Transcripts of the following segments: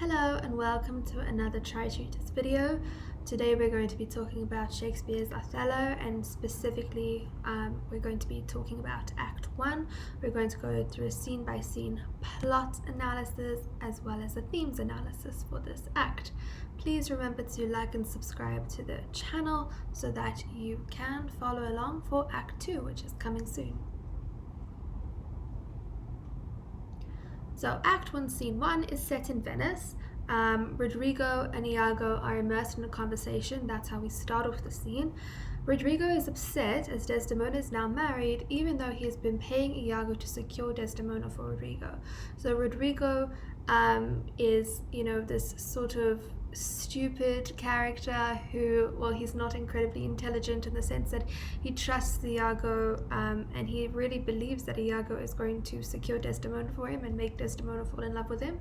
Hello and welcome to another Tri-tutors video. Today we're going to be talking about Shakespeare's Othello, and specifically we're going to be talking about Act 1. We're going to go through a scene-by-scene plot analysis as well as a themes analysis for this act. Please remember to like and subscribe to the channel so that you can follow along for Act 2, which is coming soon. So Act 1, Scene 1 is set in Venice. Rodrigo and Iago are immersed in a conversation. That's how we start off the scene. Rodrigo is upset as Desdemona is now married, even though he has been paying Iago to secure Desdemona for Rodrigo. So Rodrigo is, this sort of stupid character who, he's not incredibly intelligent in the sense that he trusts Iago and he really believes that Iago is going to secure Desdemona for him and make Desdemona fall in love with him.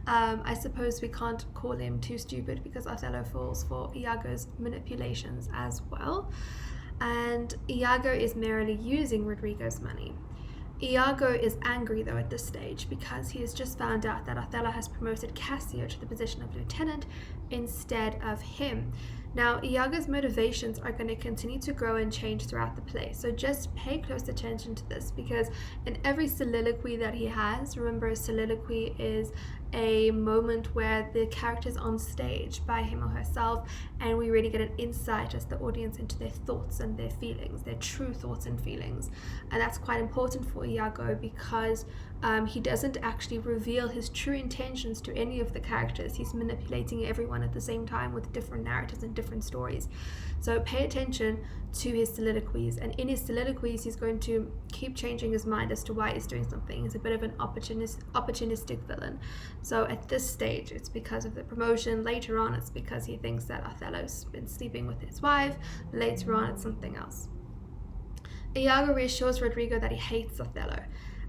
I suppose we can't call him too stupid because Othello falls for Iago's manipulations as well. And Iago is merely using Rodrigo's money. Iago is angry though at this stage because he has just found out that Othello has promoted Cassio to the position of lieutenant instead of him. Now, Iago's motivations are going to continue to grow and change throughout the play, so just pay close attention to this, because in every soliloquy that he has, remember a soliloquy is a moment where the character's on stage by him or herself and we really get an insight as the audience into their thoughts and their feelings, their true thoughts and feelings. And that's quite important for Iago because he doesn't actually reveal his true intentions to any of the characters. He's manipulating everyone at the same time with different narratives and different stories. So pay attention to his soliloquies, and in his soliloquies he's going to keep changing his mind as to why he's doing something. He's a bit of an opportunistic villain. So at this stage it's because of the promotion, later on it's because he thinks that Othello's been sleeping with his wife, later on it's something else. Iago reassures Rodrigo that he hates Othello.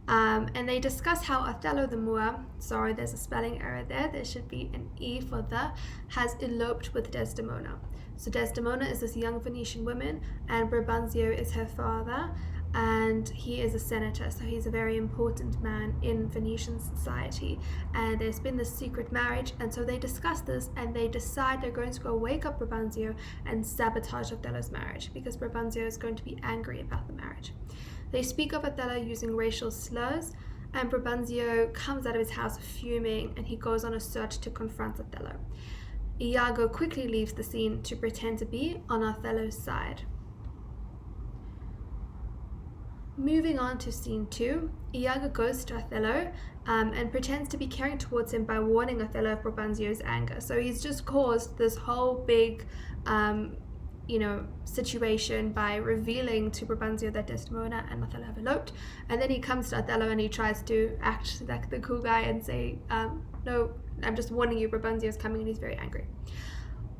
And they discuss how Othello the Moor, sorry there's a spelling error there should be an E for the, has eloped with Desdemona. So Desdemona is this young Venetian woman and Brabantio is her father, and he is a senator, so he's a very important man in Venetian society, and there's been this secret marriage, and so they discuss this and they decide they're going to go wake up Brabantio and sabotage Othello's marriage because Brabantio is going to be angry about the marriage. They speak of Othello using racial slurs, and Brabantio comes out of his house fuming and he goes on a search to confront Othello. Iago quickly leaves the scene to pretend to be on Othello's side. Moving on to scene 2, Iago goes to Othello and pretends to be caring towards him by warning Othello of Brabantio's anger. So he's just caused this whole big situation by revealing to Brabantio that Desdemona and Othello have eloped, and then he comes to Othello and he tries to act like the cool guy and say, no, I'm just warning you, Brabantio is coming, and he's very angry.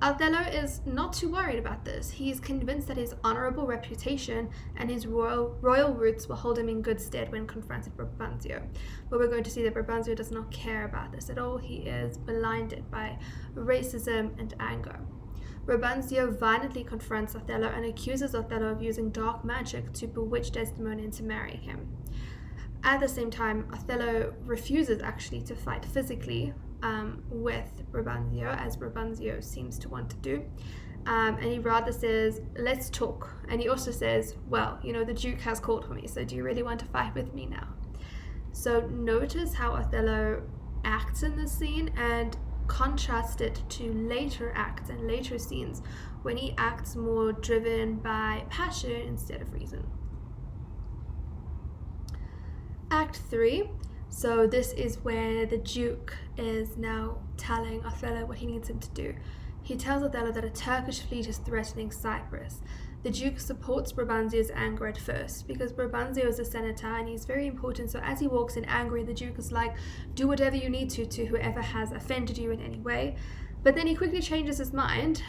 Othello is not too worried about this. He's convinced that his honorable reputation and his royal roots will hold him in good stead when confronted with Brabantio. But we're going to see that Brabantio does not care about this at all. He is blinded by racism and anger. Brabantio violently confronts Othello and accuses Othello of using dark magic to bewitch Desdemona into marrying him. At the same time, Othello refuses actually to fight physically with Brabantio, as Brabantio seems to want to do, and he rather says, let's talk. And he also says, well, the Duke has called for me, so do you really want to fight with me now? So notice how Othello acts in this scene and contrast it to later acts and later scenes when he acts more driven by passion instead of reason. Act 3. So this is where the Duke is now telling Othello what he needs him to do. He tells Othello that a Turkish fleet is threatening Cyprus. The Duke supports Brabantio's anger at first because Brabantio is a senator and he's very important, so as he walks in angry, the Duke is like, do whatever you need to whoever has offended you in any way. But then he quickly changes his mind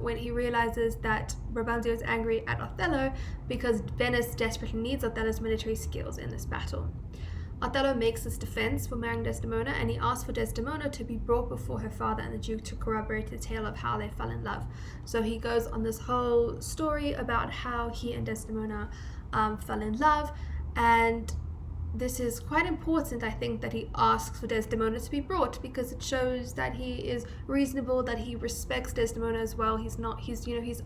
when he realizes that Brabantio is angry at Othello because Venice desperately needs Othello's military skills in this battle. Othello makes his defense for marrying Desdemona, and he asks for Desdemona to be brought before her father and the Duke to corroborate the tale of how they fell in love. So he goes on this whole story about how he and Desdemona fell in love, and this is quite important, I think, that he asks for Desdemona to be brought, because it shows that he is reasonable, that he respects Desdemona as well. He's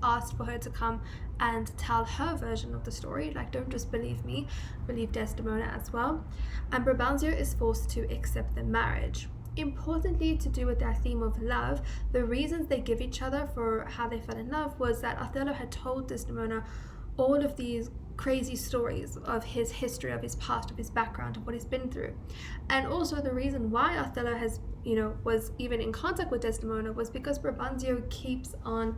asked for her to come and tell her version of the story. Like, don't just believe me, believe Desdemona as well. And Brabantio is forced to accept the marriage. Importantly, to do with their theme of love, the reasons they give each other for how they fell in love was that Othello had told Desdemona all of these crazy stories of his history, of his past, of his background, of what he's been through. And also the reason why Othello was even in contact with Desdemona was because Brabantio keeps on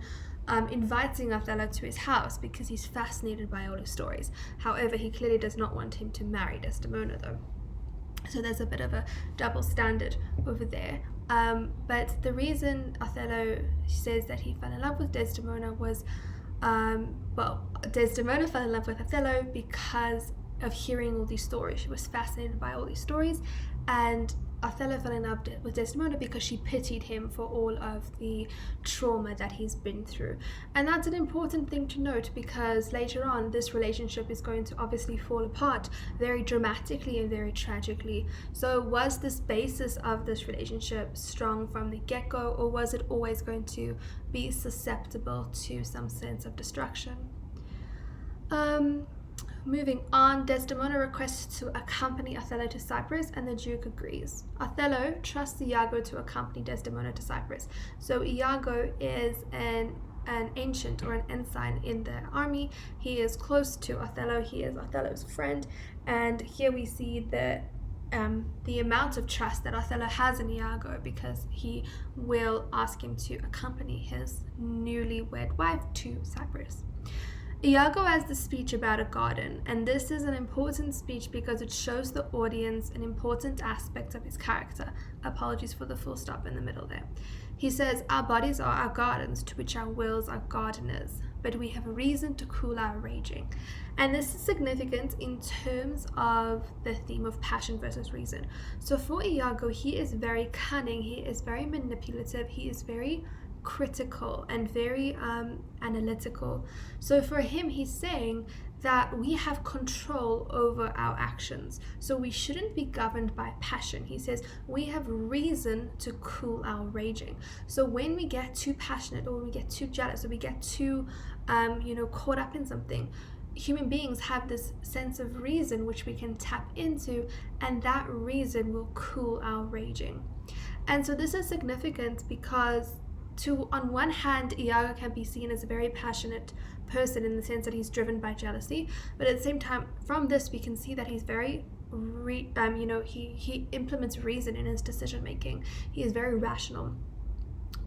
inviting Othello to his house because he's fascinated by all his stories. However, he clearly does not want him to marry Desdemona, though. So there's a bit of a double standard over there. But the reason Othello says that he fell in love with Desdemona was, Desdemona fell in love with Othello because of hearing all these stories. She was fascinated by all these stories, and Othello fell in love with Desdemona because she pitied him for all of the trauma that he's been through. And that's an important thing to note, because later on this relationship is going to obviously fall apart very dramatically and very tragically. So was this basis of this relationship strong from the get-go, or was it always going to be susceptible to some sense of destruction? Moving on, Desdemona requests to accompany Othello to Cyprus, and the Duke agrees. Othello trusts Iago to accompany Desdemona to Cyprus. So Iago is an ancient or an ensign in the army. He is close to Othello. He is Othello's friend, and here we see the amount of trust that Othello has in Iago, because he will ask him to accompany his newlywed wife to Cyprus. Iago has the speech about a garden, and this is an important speech because it shows the audience an important aspect of his character. Apologies for the full stop in the middle there. He says, "Our bodies are our gardens, to which our wills are gardeners, but we have a reason to cool our raging." And this is significant in terms of the theme of passion versus reason. So for Iago, he is very cunning, he is very manipulative, he is very critical and very analytical. So for him, he's saying that we have control over our actions, so we shouldn't be governed by passion. He says we have reason to cool our raging. So when we get too passionate, or when we get too jealous, or we get too caught up in something, human beings have this sense of reason which we can tap into, and that reason will cool our raging. And so this is significant because on one hand, Iago can be seen as a very passionate person in the sense that he's driven by jealousy, but at the same time, from this we can see that he's very he implements reason in his decision making. He is very rational.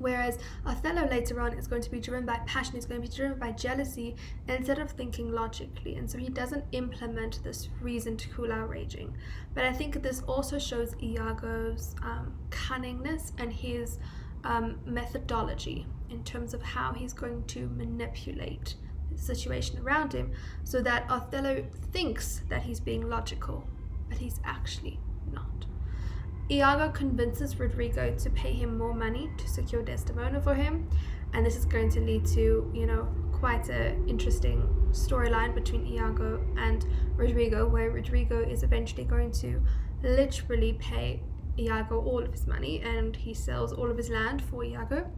Whereas Othello later on is going to be driven by passion, he's going to be driven by jealousy instead of thinking logically, and so he doesn't implement this reason to cool our raging. But I think this also shows Iago's cunningness and his methodology in terms of how he's going to manipulate the situation around him, so that Othello thinks that he's being logical, but he's actually not. Iago convinces Rodrigo to pay him more money to secure Desdemona for him, and this is going to lead to quite an interesting storyline between Iago and Rodrigo, where Rodrigo is eventually going to literally pay Iago all of his money, and he sells all of his land for Iago,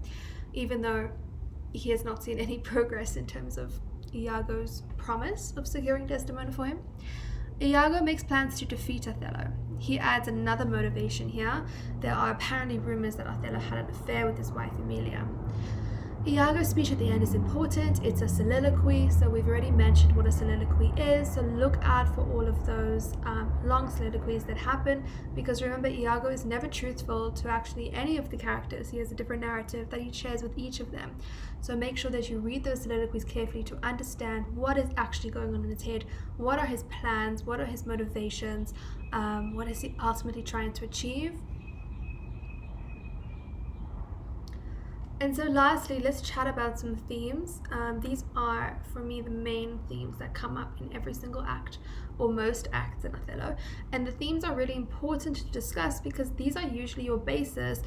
even though he has not seen any progress in terms of Iago's promise of securing Desdemona for him. Iago makes plans to defeat Othello. He adds another motivation here. There are apparently rumors that Othello had an affair with his wife Emilia. Iago's speech at the end is important. It's a soliloquy, so we've already mentioned what a soliloquy is, so look out for all of those long soliloquies that happen, because remember, Iago is never truthful to actually any of the characters. He has a different narrative that he shares with each of them. So make sure that you read those soliloquies carefully to understand what is actually going on in his head, what are his plans, what are his motivations, what is he ultimately trying to achieve. And so lastly, let's chat about some themes. These are, for me, the main themes that come up in every single act, or most acts in Othello. And the themes are really important to discuss because these are usually your basis.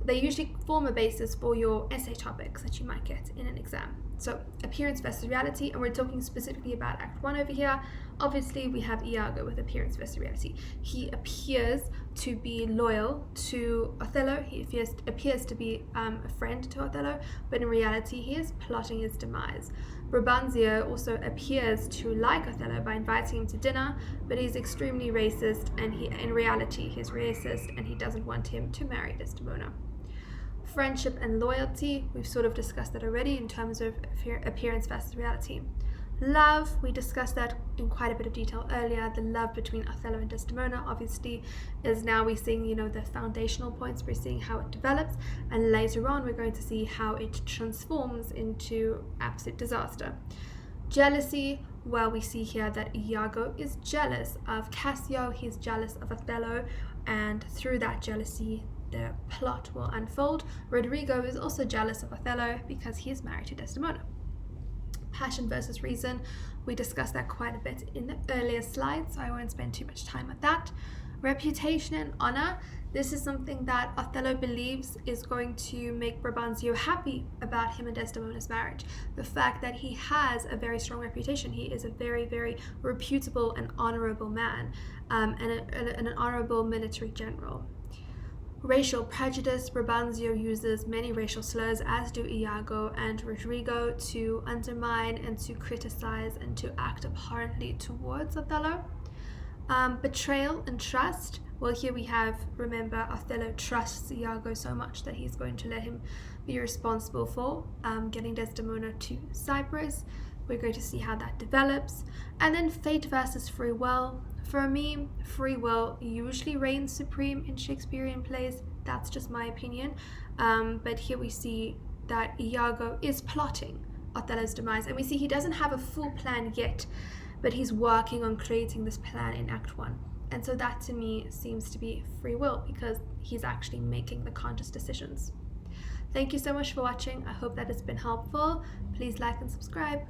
They usually form a basis for your essay topics that you might get in an exam. So appearance versus reality, and we're talking specifically about Act 1 over here. Obviously, we have Iago with appearance versus reality. He appears to be loyal to Othello. He appears to be a friend to Othello, but in reality, he is plotting his demise. Brabantio also appears to like Othello by inviting him to dinner, but he's extremely racist, and in reality, he's racist, and he doesn't want him to marry Desdemona. Friendship and loyalty, we've sort of discussed that already in terms of appearance versus reality. Love, we discussed that in quite a bit of detail earlier. The love between Othello and Desdemona obviously is now we're seeing, the foundational points, we're seeing how it develops, and later on we're going to see how it transforms into absolute disaster. Jealousy, well, we see here that Iago is jealous of Cassio, he's jealous of Othello, and through that jealousy, the plot will unfold. Rodrigo is also jealous of Othello because he is married to Desdemona. Passion versus reason, we discussed that quite a bit in the earlier slides, so I won't spend too much time on that. Reputation and honor, this is something that Othello believes is going to make Brabantio happy about him and Desdemona's marriage. The fact that he has a very strong reputation, he is a very, very reputable and honorable man, and an honorable military general. Racial prejudice, Brabantio uses many racial slurs, as do Iago and Rodrigo, to undermine and to criticize and to act abhorrently towards Othello. Betrayal and trust, well, here we have, remember, Othello trusts Iago so much that he's going to let him be responsible for getting Desdemona to Cyprus. We're going to see how that develops. And then fate versus free will. For me, free will usually reigns supreme in Shakespearean plays. That's just my opinion. But here we see that Iago is plotting Othello's demise. And we see he doesn't have a full plan yet, but he's working on creating this plan in Act 1. And so that to me seems to be free will because he's actually making the conscious decisions. Thank you so much for watching. I hope that it's been helpful. Please like and subscribe.